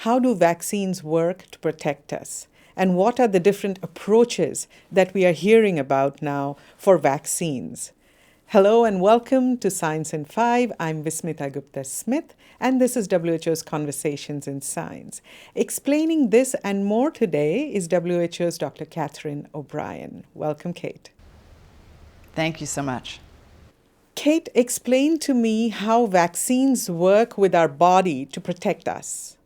how do vaccines work to protect us? And what are the different approaches that we are hearing about now for vaccines? Hello and welcome to Science in 5. I'm Vismita Gupta-Smith, and this is WHO's Conversations in Science. Explaining this and more today is WHO's Dr. Catherine O'Brien. Welcome, Kate. Thank you so much. Kate, explain to me how vaccines work with our body to protect us.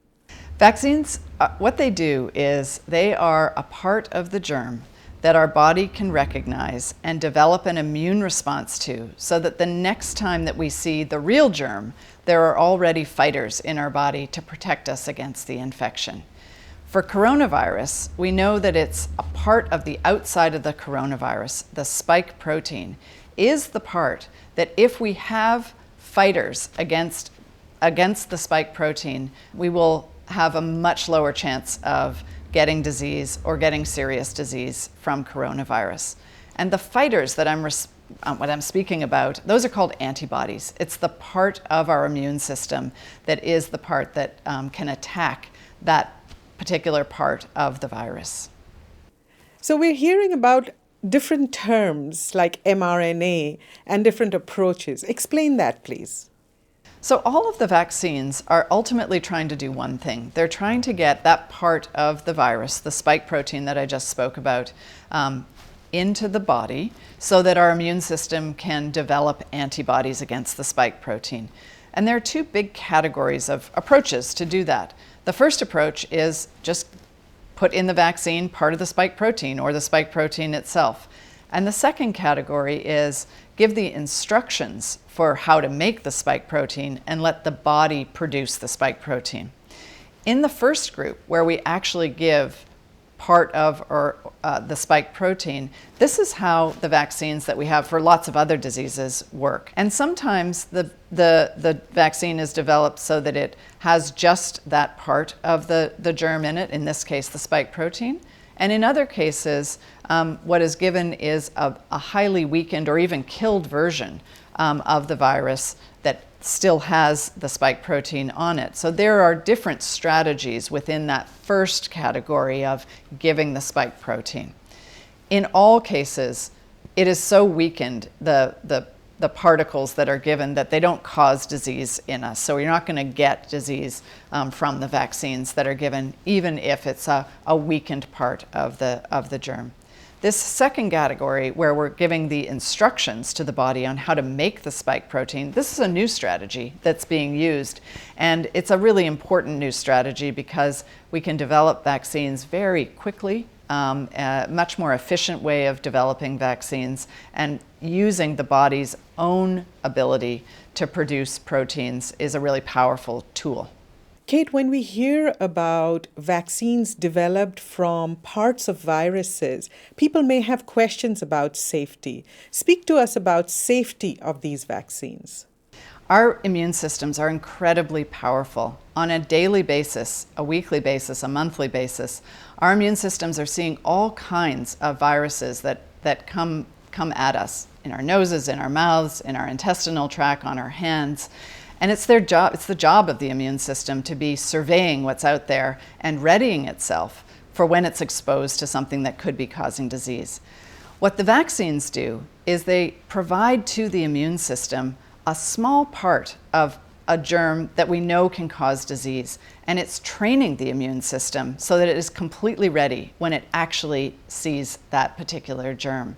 Vaccines, what they do is they are a part of the germ that our body can recognize and develop an immune response to, so that the next time that we see the real germ, there are already fighters in our body to protect us against the infection. For coronavirus, we know that it's a part of the outside of the coronavirus, the spike protein, is the part that if we have fighters against the spike protein, we will have a much lower chance of getting disease or getting serious disease from coronavirus. And the fighters that what I'm speaking about, those are called antibodies. It's the part of our immune system that is the part that can attack that particular part of the virus. So we're hearing about different terms like mRNA and different approaches. Explain that, please. So all of the vaccines are ultimately trying to do one thing. They're trying to get that part of the virus, the spike protein that I just spoke about, into the body so that our immune system can develop antibodies against the spike protein. And there are two big categories of approaches to do that. The first approach is just put in the vaccine part of the spike protein or the spike protein itself. And the second category is give the instructions for how to make the spike protein and let the body produce the spike protein. In the first group, where we actually give part of the spike protein, this is how the vaccines that we have for lots of other diseases work. And sometimes the vaccine is developed so that it has just that part of the germ in it, in this case the spike protein. And in other cases, what is given is a highly weakened or even killed version of the virus that still has the spike protein on it. So there are different strategies within that first category of giving the spike protein. In all cases, it is so weakened, the particles that are given, that they don't cause disease in us. So you're not going to get disease from the vaccines that are given, even if it's a weakened part of the germ. This second category, where we're giving the instructions to the body on how to make the spike protein, this is a new strategy that's being used. And it's a really important new strategy because we can develop vaccines very quickly, a much more efficient way of developing vaccines and using the body's own ability to produce proteins is a really powerful tool. Kate, when we hear about vaccines developed from parts of viruses, people may have questions about safety. Speak to us about safety of these vaccines. Our immune systems are incredibly powerful. On a daily basis, a weekly basis, a monthly basis, our immune systems are seeing all kinds of viruses that come at us in our noses, in our mouths, in our intestinal tract, on our hands. And it's their job, it's the job of the immune system to be surveying what's out there and readying itself for when it's exposed to something that could be causing disease. What the vaccines do is they provide to the immune system a small part of a germ that we know can cause disease, and it's training the immune system so that it is completely ready when it actually sees that particular germ.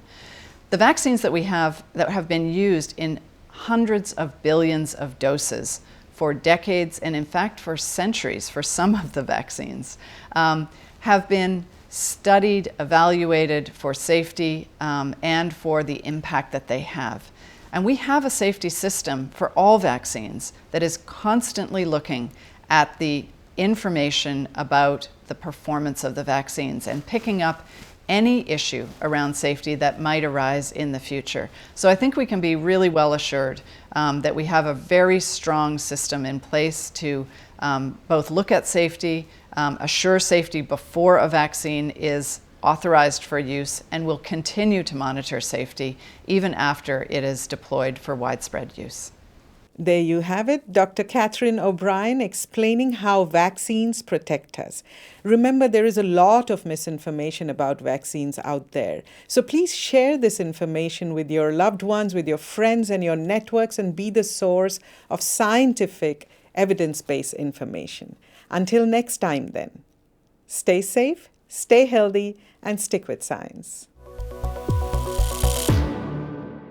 The vaccines that we have that have been used in hundreds of billions of doses for decades, and in fact for centuries for some of the vaccines, have been studied, evaluated for safety and for the impact that they have. And we have a safety system for all vaccines that is constantly looking at the information about the performance of the vaccines and picking up any issue around safety that might arise in the future. So I think we can be really well assured that we have a very strong system in place to both look at safety, assure safety before a vaccine is authorized for use, and will continue to monitor safety even after it is deployed for widespread use. There you have it, Dr. Catherine O'Brien explaining how vaccines protect us. Remember, there is a lot of misinformation about vaccines out there. So please share this information with your loved ones, with your friends and your networks, and be the source of scientific, evidence-based information. Until next time then, stay safe, stay healthy, and stick with science.